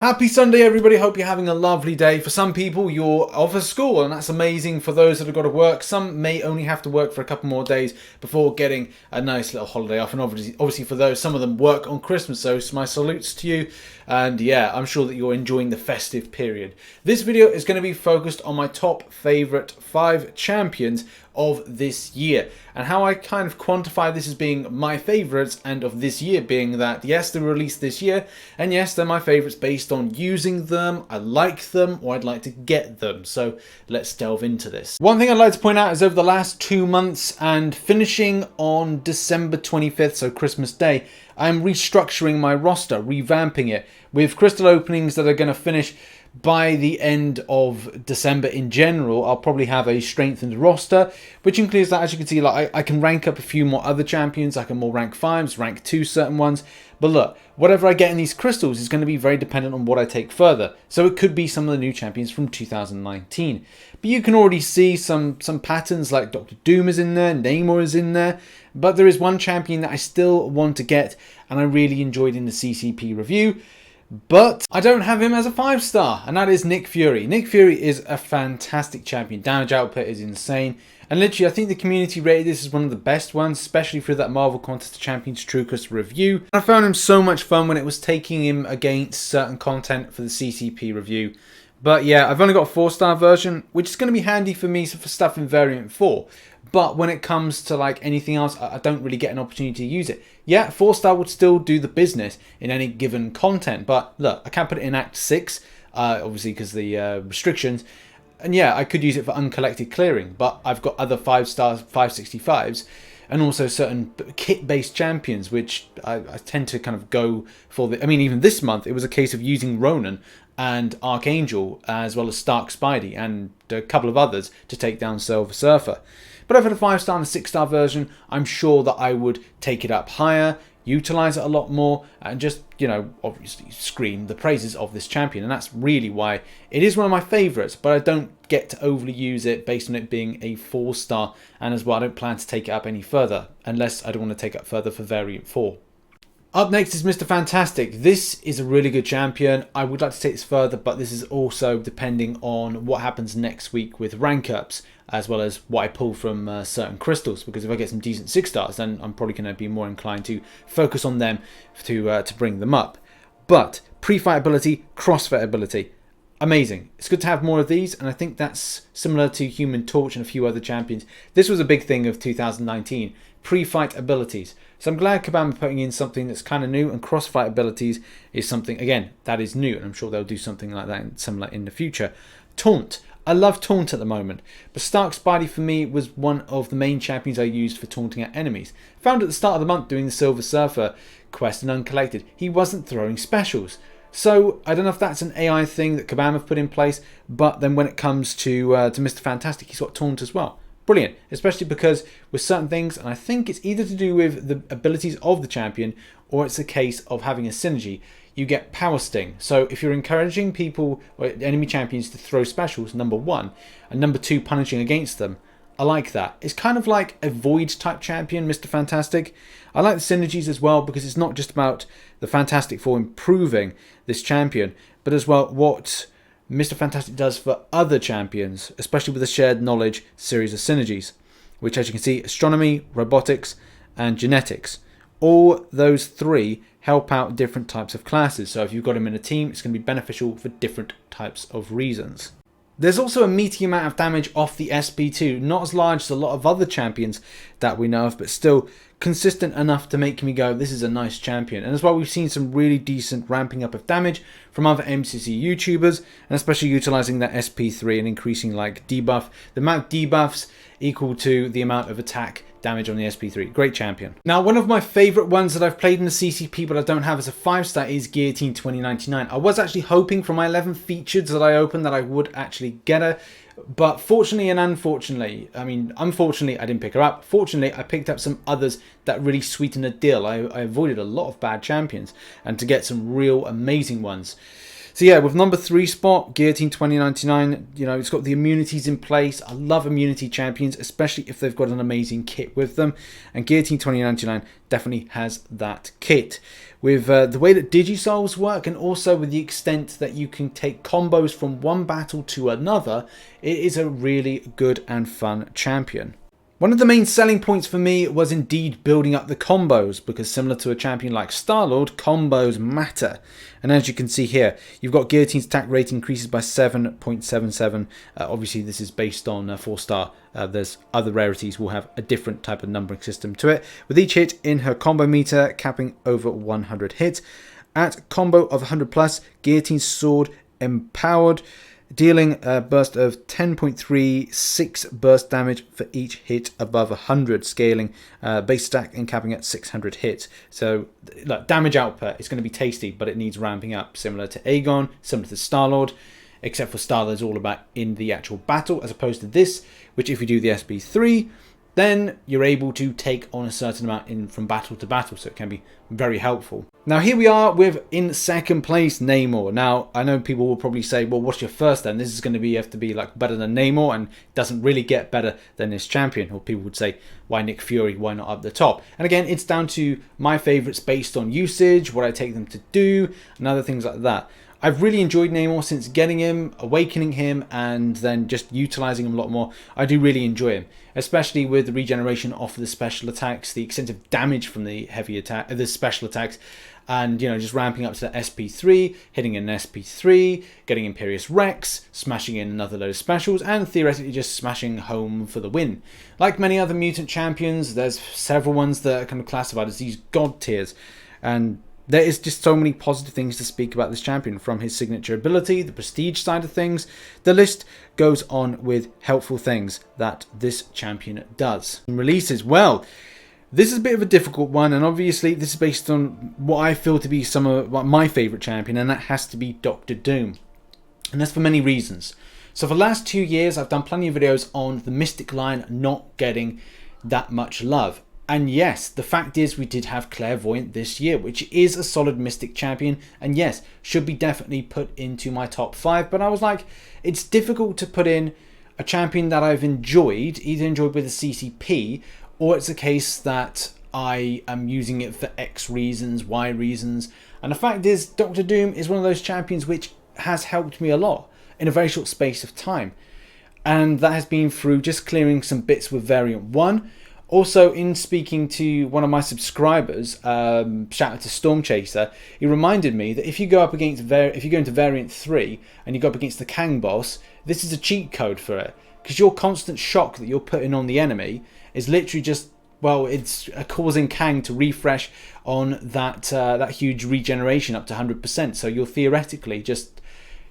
Happy Sunday, everybody. Hope you're having a lovely day. For some people, you're off of school, and that's amazing. For those that have got to work, some may only have to work for a couple more days before getting a nice little holiday off. And obviously for those, some of them work on Christmas. So my salutes to you. And yeah, I'm sure that you're enjoying the festive period. This video is going to be focused on my top favorite 5 champions of this year, and how I kind of quantify this as being my favorites, and of this year being that yes, they were released this year, and yes, they're my favorites based on using them, I like them, or I'd like to get them. So let's delve into this. One thing I'd like to point out is over the last 2 months and finishing on December 25th, so Christmas Day, I'm restructuring my roster, revamping it with crystal openings that are going to finish by the end of December. In general, I'll probably have a strengthened roster, which includes that, as you can see, like I can rank up a few more other champions. I can more rank 5s, rank 2 certain ones. But look, whatever I get in these crystals is going to be very dependent on what I take further. So it could be some of the new champions from 2019. But you can already see some patterns, like Dr. Doom is in there, Namor is in there. But there is one champion that I still want to get, and I really enjoyed in the CCP review. But I don't have him as a 5-star, and that is Nick Fury. Nick Fury is a fantastic champion. Damage output is insane. And literally, I think the community rated this as one of the best ones, especially through that Marvel Contest of Champions Trucus review. I found him so much fun when it was taking him against certain content for the CCP review. But yeah, I've only got a 4-star version, which is going to be handy for me for stuff in Variant 4. But when it comes to like anything else, I don't really get an opportunity to use it. Yeah, 4-star would still do the business in any given content. But look, I can't put it in Act 6, obviously because the restrictions. And yeah, I could use it for uncollected clearing. But I've got other 5-star 565s. And also certain kit-based champions, which I tend to kind of go for. I mean, even this month, it was a case of using Ronan and Archangel, as well as Stark Spidey, and a couple of others to take down Silver Surfer. But over the 5-star and 6-star version, I'm sure that I would take it up higher, utilize it a lot more, and just, you know, obviously scream the praises of this champion. And that's really why it is one of my favorites, but I don't get to overly use it based on it being a 4-star. And as well, I don't plan to take it up any further, unless I don't want to take it up further for Variant 4. Up next is Mr. Fantastic. This is a really good champion. I would like to take this further, but this is also depending on what happens next week with rank ups, as well as what I pull from certain crystals. Because if I get some decent 6-stars, then I'm probably going to be more inclined to focus on them to bring them up. But pre-fight ability, crossfit ability, amazing. It's good to have more of these, and I think that's similar to Human Torch and a few other champions. This was a big thing of 2019, pre-fight abilities. So I'm glad Kabam are putting in something that's kind of new, and crossfight abilities is something, again, that is new, and I'm sure they'll do something like that similar in the future. Taunt. I love Taunt at the moment, but Stark Spidey for me was one of the main champions I used for taunting at enemies. Found at the start of the month doing the Silver Surfer quest and uncollected, he wasn't throwing specials. So I don't know if that's an AI thing that Kabam have put in place, but then when it comes to Mr. Fantastic, he's got Taunt as well. Brilliant, especially because with certain things, and I think it's either to do with the abilities of the champion, or it's a case of having a synergy, you get Power Sting. So if you're encouraging people or enemy champions to throw specials, number 1, and number 2, punishing against them, I like that. It's kind of like a Void type champion, Mr. Fantastic. I like the synergies as well, because it's not just about the Fantastic Four improving this champion, but as well what Mr. Fantastic does for other champions, especially with the shared knowledge series of synergies, which, as you can see, astronomy, robotics, and genetics. All those 3 help out different types of classes. So if you've got them in a team, it's going to be beneficial for different types of reasons. There's also a meaty amount of damage off the SP2, not as large as a lot of other champions that we know of, but still consistent enough to make me go, this is a nice champion. And as well, we've seen some really decent ramping up of damage from other MCC YouTubers, and especially utilizing that SP3 and increasing like debuff, the amount of debuffs equal to the amount of attack damage on the SP3. Great champion. Now, one of my favorite ones that I've played in the CCP but I don't have as a 5-star is Guillotine 2099. I was actually hoping from my 11 features that I opened that I would actually get her, but fortunately and unfortunately, I mean, unfortunately I didn't pick her up. Fortunately, I picked up some others that really sweetened the deal. I avoided a lot of bad champions and to get some real amazing ones. So yeah, with number 3 spot, Guillotine 2099, you know, it's got the immunities in place. I love immunity champions, especially if they've got an amazing kit with them. And Guillotine 2099 definitely has that kit. with the way that Digisouls work, and also with the extent that you can take combos from one battle to another, it is a really good and fun champion. One of the main selling points for me was indeed building up the combos, because similar to a champion like Star-Lord, combos matter. And as you can see here, you've got Guillotine's attack rate increases by 7.77. Obviously this is based on 4-star. There's other rarities will have a different type of numbering system to it, with each hit in her combo meter capping over 100 hits. At combo of 100 plus, Guillotine's sword empowered, dealing a burst of 10.36 burst damage for each hit above 100, scaling base stack and capping at 600 hits. So like, damage output is going to be tasty, but it needs ramping up, similar to Aegon, similar to Star-Lord, except for Star-Lord is all about in the actual battle, as opposed to this, which if you do the SP3, then you're able to take on a certain amount from battle to battle, so it can be very helpful. Now here we are with, in second place, Namor. Now I know people will probably say, well, what's your first then? This is going to be, have to be like better than Namor, and doesn't really get better than this champion. Or people would say, why Nick Fury, why not up the top? And again, it's down to my favorites based on usage, what I take them to do, and other things like that. I've really enjoyed Namor since getting him, awakening him, and then just utilizing him a lot more. I do really enjoy him, especially with the regeneration off the special attacks, the extent of damage from the heavy attack, the special attacks, and just ramping up to the SP3, hitting an SP3, getting Imperious Rex, smashing in another load of specials, and theoretically just smashing home for the win. Like many other mutant champions, there's several ones that are kind of classified as these god tiers, and there is just so many positive things to speak about this champion, from his signature ability, the prestige side of things. The list goes on with helpful things that this champion does. Releases, well, this is a bit of a difficult one, and obviously this is based on what I feel to be some of my favourite champion, and that has to be Dr. Doom. And that's for many reasons. So for the last 2 years, I've done plenty of videos on the Mystic line not getting that much love. And yes, the fact is we did have Clairvoyant this year, which is a solid Mystic champion, and yes, should be definitely put into my top 5. But I was like, it's difficult to put in a champion that I've either enjoyed with a CCP, or it's a case that I am using it for X reasons, Y reasons. And the fact is, Dr. Doom is one of those champions which has helped me a lot in a very short space of time. And that has been through just clearing some bits with Variant 1. Also, in speaking to one of my subscribers, shout out to Storm Chaser, he reminded me that if you go up against if you go into Variant 3 and you go up against the Kang boss, this is a cheat code for it, because your constant shock that you're putting on the enemy is literally just, well, it's causing Kang to refresh on that that huge regeneration up to 100%. So you're theoretically just,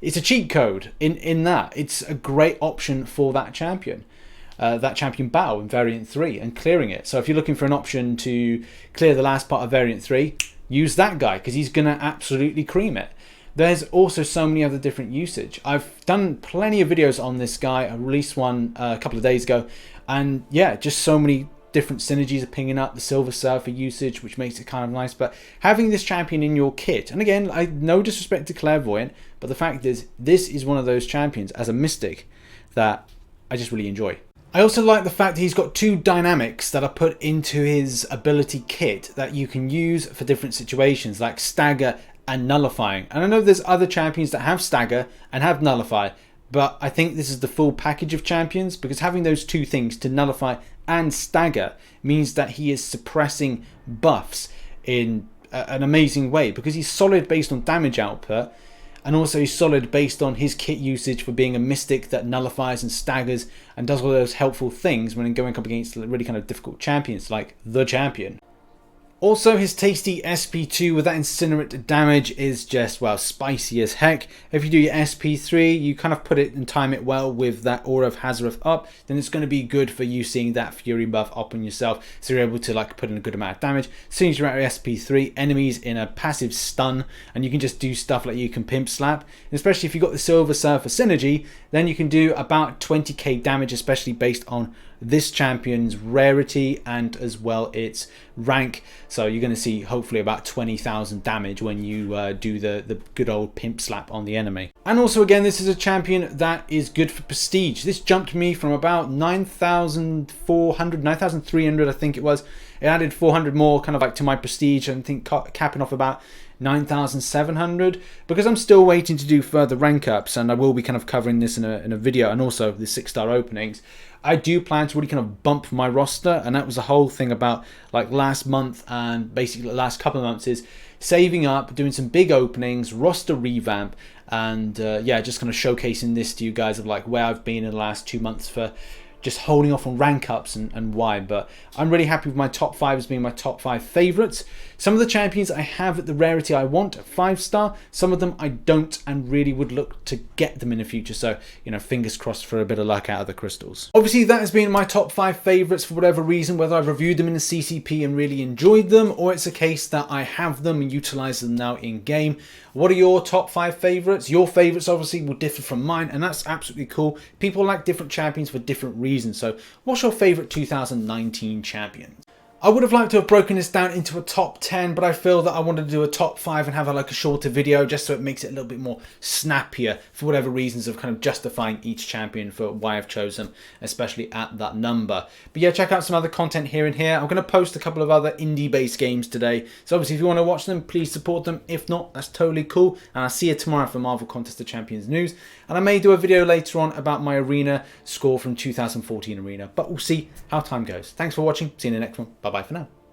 it's a cheat code in that. It's a great option for that champion. That champion battle in Variant 3 and clearing it. So if you're looking for an option to clear the last part of Variant 3, use that guy, because he's going to absolutely cream it. There's also so many other different usage. I've done plenty of videos on this guy. I released one a couple of days ago, and yeah, just so many different synergies are pinging up. The Silver Surfer usage, which makes it kind of nice. But having this champion in your kit, and again, no disrespect to Clairvoyant, but the fact is, this is one of those champions as a Mystic that I just really enjoy. I also like the fact that he's got 2 dynamics that are put into his ability kit that you can use for different situations, like Stagger and Nullifying. And I know there's other champions that have Stagger and have Nullify, but I think this is the full package of champions, because having those 2 things, to Nullify and Stagger, means that he is suppressing buffs in an amazing way, because he's solid based on damage output, and also he's solid based on his kit usage for being a Mystic that nullifies and staggers and does all those helpful things when going up against really kind of difficult champions like the champion. Also, his tasty SP2 with that incinerate damage is just, well, spicy as heck. If you do your SP3, you kind of put it and time it well with that Aura of Hazareth up, then it's going to be good for you seeing that Fury buff up on yourself, so you're able to like put in a good amount of damage. As soon as you're at your SP3, enemies in a passive stun, and you can just do stuff like you can Pimp Slap. And especially if you've got the Silver Surfer synergy, then you can do about 20k damage, especially based on this champion's rarity and as well its rank. So you're going to see hopefully about 20,000 damage when you do the good old Pimp Slap on the enemy. And also, again, this is a champion that is good for prestige. This jumped me from about 9,400, 9,300 I think it was, It added 400 more kind of like to my prestige, and I think capping off about 9,700, because I'm still waiting to do further rank ups, and I will be kind of covering this in a video, and also the 6-star openings. I do plan to really kind of bump my roster, and that was the whole thing about like last month and basically the last couple of months, is saving up, doing some big openings, roster revamp, and yeah, just kind of showcasing this to you guys of like where I've been in the last 2 months for just holding off on rank ups and why. But I'm really happy with my top 5 as being my top 5 favorites. Some of the champions I have at the rarity I want, 5-star. Some of them I don't, and really would look to get them in the future. So, you know, fingers crossed for a bit of luck out of the crystals. Obviously, that has been my top 5 favorites for whatever reason, whether I've reviewed them in the CCP and really enjoyed them, or it's a case that I have them and utilize them now in game. What are your top 5 favorites? Your favorites obviously will differ from mine, and that's absolutely cool. People like different champions for different reasons. So what's your favorite 2019 champion? I would have liked to have broken this down into a top 10, but I feel that I wanted to do a top 5 and have like a shorter video, just so it makes it a little bit more snappier for whatever reasons of kind of justifying each champion for why I've chosen, especially at that number. But yeah, check out some other content here and here. I'm going to post a couple of other indie-based games today, so obviously if you want to watch them, please support them. If not, that's totally cool, and I'll see you tomorrow for Marvel Contest of Champions news. And I may do a video later on about my arena score from 2014 arena, but we'll see how time goes. Thanks for watching. See you in the next one. Bye bye for now.